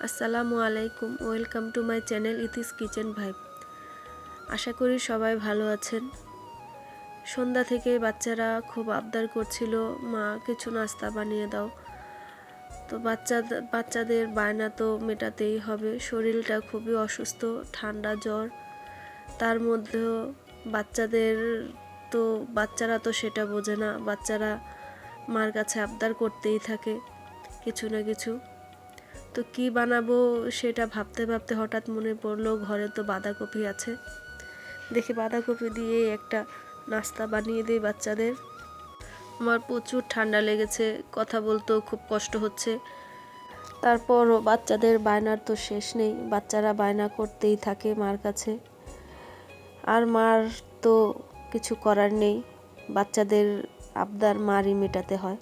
আসসালামু আলাইকুম, welcome to my channel ইথিস কিচেন ভাইব। আশা করি সবাই ভালো আছেন। সন্ধ্যা থেকে বাচ্চারা খুব আবদার করছিল, মা কিছু নাস্তা বানিয়ে দাও। তো বাচ্চাদের বায়না তো মেটাতেই হবে। শরীরটা খুবই অসুস্থ, ঠান্ডা জ্বর, তার মধ্যেও বাচ্চাদের বাচ্চারা তো সেটা বোঝে না। বাচ্চারা মার কাছে আবদার করতেই থাকে কিছু না কিছু। তো কি বানাবো সেটা ভাবতে ভাবতে হঠাৎ মনে পড়লো ঘরে তো বাঁধাকপি আছে, দেখি বাঁধাকপি দিয়ে একটা নাস্তা বানিয়ে দিই বাচ্চাদের। আমার প্রচুর ঠান্ডা লেগেছে, কথা বলতেও খুব কষ্ট হচ্ছে। তারপরও বাচ্চাদের বায়নার তো শেষ নেই, বাচ্চারা বায়না করতেই থাকে মার কাছে। আর মার তো কিছু করার নেই, বাচ্চাদের আবদার মারই মেটাতে হয়।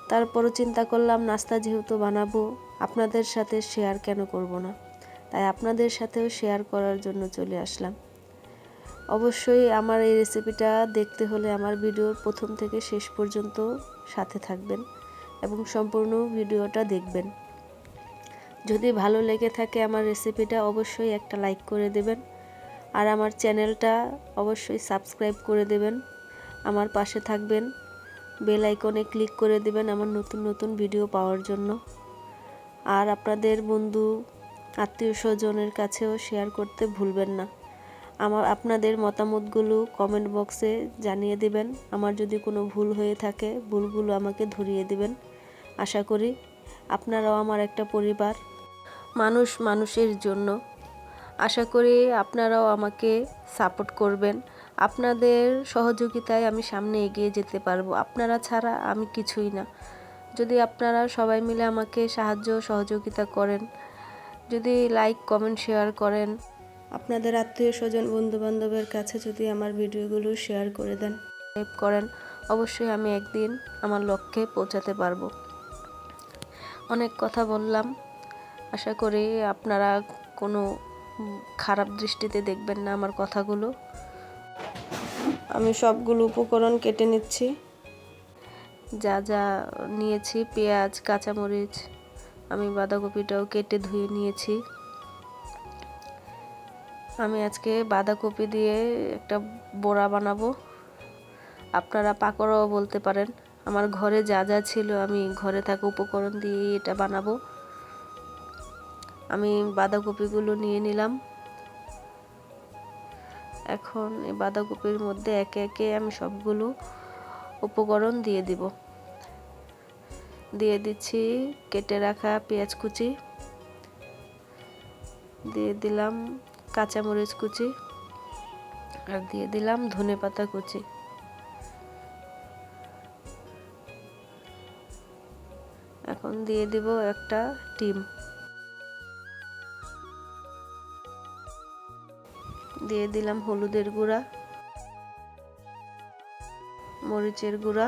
তারপরও চিন্তা করলাম নাস্তা যেহেতু বানাবো, আপনাদের সাথে শেয়ার কেন করব না, তাই আপনাদের সাথেও শেয়ার করার জন্য চলে আসলাম। অবশ্যই আমার এই রেসিপিটা দেখতে হলে আমার ভিডিওর প্রথম থেকে শেষ পর্যন্ত সাথে থাকবেন এবং সম্পূর্ণ ভিডিওটা দেখবেন। যদি ভালো লেগে থাকে আমার রেসিপিটা, অবশ্যই একটা লাইক করে দেবেন আর আমার চ্যানেলটা অবশ্যই সাবস্ক্রাইব করে দেবেন, আমার পাশে থাকবেন, বেল আইকনে ক্লিক করে দেবেন আমার নতুন নতুন ভিডিও পাওয়ার জন্য। আর আপনাদের বন্ধু আত্মীয় স্বজনের কাছেও শেয়ার করতে ভুলবেন না। আপনাদের মতামতগুলো কমেন্ট বক্সে জানিয়ে দিবেন। আমার যদি কোনো ভুল হয়ে থাকে, ভুলগুলো আমাকে ধরিয়ে দিবেন। আশা করি আপনারাও আমার একটা পরিবার, মানুষ মানুষের জন্য। আশা করি আপনারাও আমাকে সাপোর্ট করবেন। আপনাদের সহযোগিতায় আমি সামনে এগিয়ে যেতে পারবো, আপনারা ছাড়া আমি কিছুই না। যদি আপনারা সবাই মিলে আমাকে সাহায্য সহযোগিতা করেন, যদি লাইক কমেন্ট শেয়ার করেন, আপনাদের আত্মীয় স্বজন বন্ধুবান্ধবের কাছে যদি আমার ভিডিওগুলো শেয়ার করে দেন, সাবস্ক্রাইব করেন, অবশ্যই আমি একদিন আমার লক্ষ্যে পৌঁছাতে পারবো। অনেক কথা বললাম, আশা করি আপনারা কোনো খারাপ দৃষ্টিতে দেখবেন না আমার কথাগুলো। আমি সবগুলো উপকরণ কেটে নিচ্ছি। যা যা নিয়েছি, পেঁয়াজ, কাঁচামরিচ, আমি বাঁধাকপিটাও কেটে ধুয়ে নিয়েছি। আমি আজকে বাঁধাকপি দিয়ে একটা বড়া বানাবো, আপনারা পাকোড়াও বলতে পারেন। আমার ঘরে যা যা ছিল আমি ঘরে থাকা উপকরণ দিয়ে এটা বানাবো। আমি বাঁধাকপিগুলো নিয়ে নিলাম। এখন এই বাঁধাকপির মধ্যে একে একে আমি সবগুলো উপকরণ দিয়ে দিব। দিয়ে দিচ্ছি কেটে রাখা পেঁয়াজ কুচি, দিয়ে দিলাম কাঁচামরিচ কুচি, আর দিয়ে দিলাম ধনেপাতা কুচি। এখন দিয়ে দিব একটা ডিম, দিয়ে দিলাম হলুদের গুঁড়া, মরিচের গুঁড়া,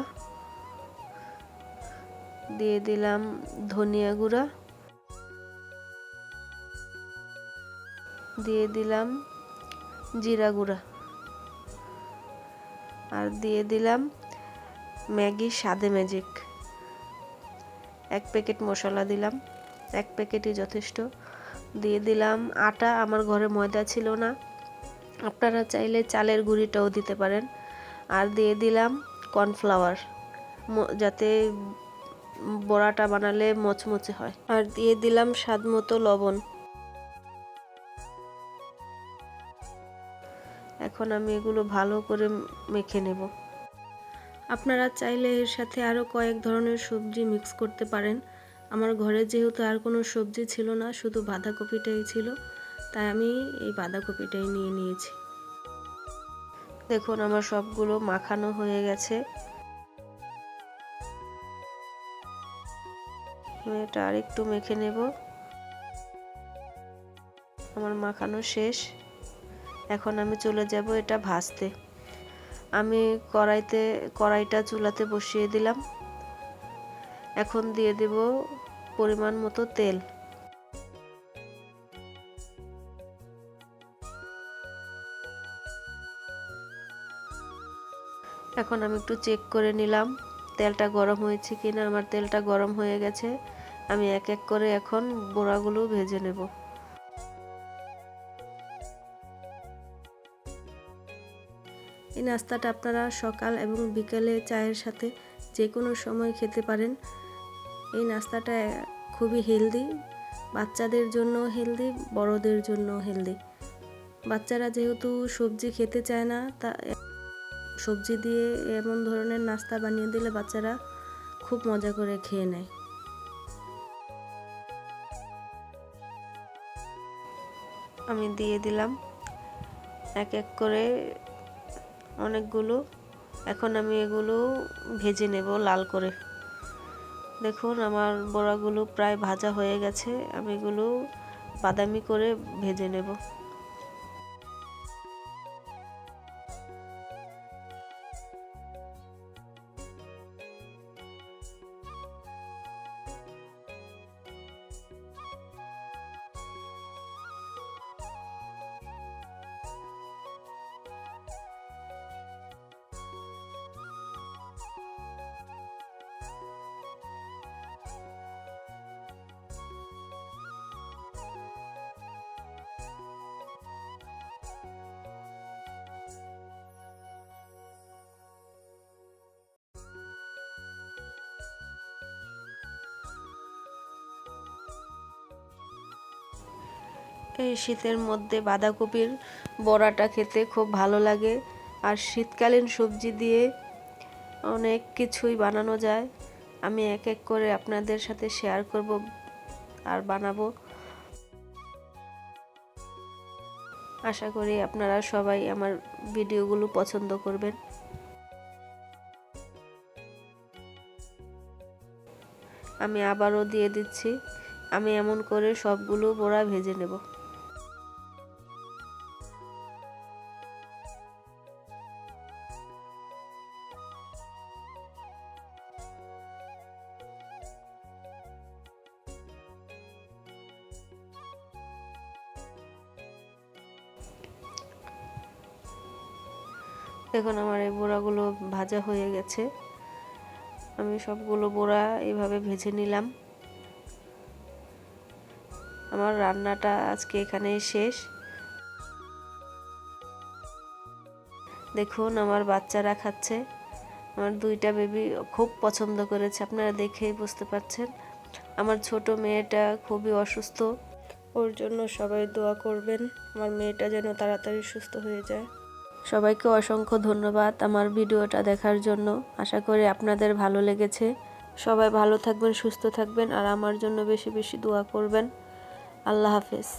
দিয়ে দিলাম ধনিয়া গুঁড়া, দিয়ে দিলাম জিরা গুঁড়া, আর দিয়ে দিলাম ম্যাগি স্বাদে ম্যাজিক। 1 প্যাকেট মশলা দিলাম, 1 প্যাকেটই যথেষ্ট। দিয়ে দিলাম আটা, আমার ঘরে ময়দা ছিল না, আপনারা চাইলে চালের গুঁড়িটাও দিতে পারেন। আর দিয়ে দিলাম কর্নফ্লাওয়ার, যাতে বড়াটা বানালে মচমচে হয়। আর দিয়ে দিলাম স্বাদ মতো লবণ। এখন আমি এগুলো ভালো করে মেখে নেব। আপনারা চাইলে এর সাথে আরও কয়েক ধরনের সবজি মিক্স করতে পারেন। আমার ঘরে যেহেতু আর কোনো সবজি ছিল না, শুধু বাঁধাকপিটাই ছিল, তাই আমি এই বাঁধাকপিটাই নিয়ে নিয়েছি। দেখুন আমার সবগুলো মাখানো হয়ে গেছে। আমি এটা আর একটু মেখে নেব। আমার মাখানো শেষ। এখন আমি চলে যাব এটা ভাজতে। আমি কড়াইটা চুলাতে বসিয়ে দিলাম। এখন দিয়ে দেব পরিমাণ মতো তেল। এখন আমি একটু চেক করে নিলাম তেলটা গরম হয়েছে কিনা। আমার তেলটা গরম হয়ে গেছে। আমি এক এক করে এখন বড়াগুলো ভেজে নেব। এই নাস্তাটা আপনারা সকাল এবং বিকেলে চায়ের সাথে যে কোনো সময় খেতে পারেন। এই নাস্তাটা খুবই হেলদি, বাচ্চাদের জন্য হেলদি, বড়দের জন্য হেলদি। বাচ্চারা যেহেতু সবজি খেতে চায় না, তা সবজি দিয়ে এমন ধরনের নাস্তা বানিয়ে দিলে বাচ্চারা খুব মজা করে খেয়ে নেয়। আমি দিয়ে দিলাম এক এক করে অনেকগুলো। এখন আমি এগুলো ভেজে নেব লাল করে। দেখুন আমার বড়াগুলো প্রায় ভাজা হয়ে গেছে, আমি এগুলো বাদামি করে ভেজে নেব। এই শীতের মধ্যে বাঁধাকপির বড়াটা খেতে খুব ভালো লাগে। আর শীতকালীন সবজি দিয়ে অনেক কিছুই বানানো যায়। আমি এক এক করে আপনাদের সাথে শেয়ার করব আর বানাবো। আশা করি আপনারা সবাই আমার ভিডিওগুলো পছন্দ করবেন। আমি আবারও দিয়ে দিচ্ছি। আমি এমন করে সবগুলো বড়া ভেজে নেব। দেখুন আমার এই বড়াগুলো ভাজা হয়ে গেছে। আমি সবগুলো বড়া এইভাবে ভেজে নিলাম। আমার রান্নাটা আজকে এখানেই শেষ। দেখুন আমার বাচ্চারা খাচ্ছে। আমার দুইটা বেবি খুব পছন্দ করেছে, আপনারা দেখেই বুঝতে পারছেন। আমার ছোট মেয়েটা খুবই অসুস্থ, ওর জন্য সবাই দোয়া করবেন আমার মেয়েটা যেন তাড়াতাড়ি সুস্থ হয়ে যায়। সবাইকে অসংখ্য ধন্যবাদ আমার ভিডিওটা দেখার জন্য। আশা করি আপনাদের ভালো লেগেছে। সবাই ভালো থাকবেন, সুস্থ থাকবেন আর আমার জন্য বেশি বেশি দোয়া করবেন। আল্লাহ হাফেজ।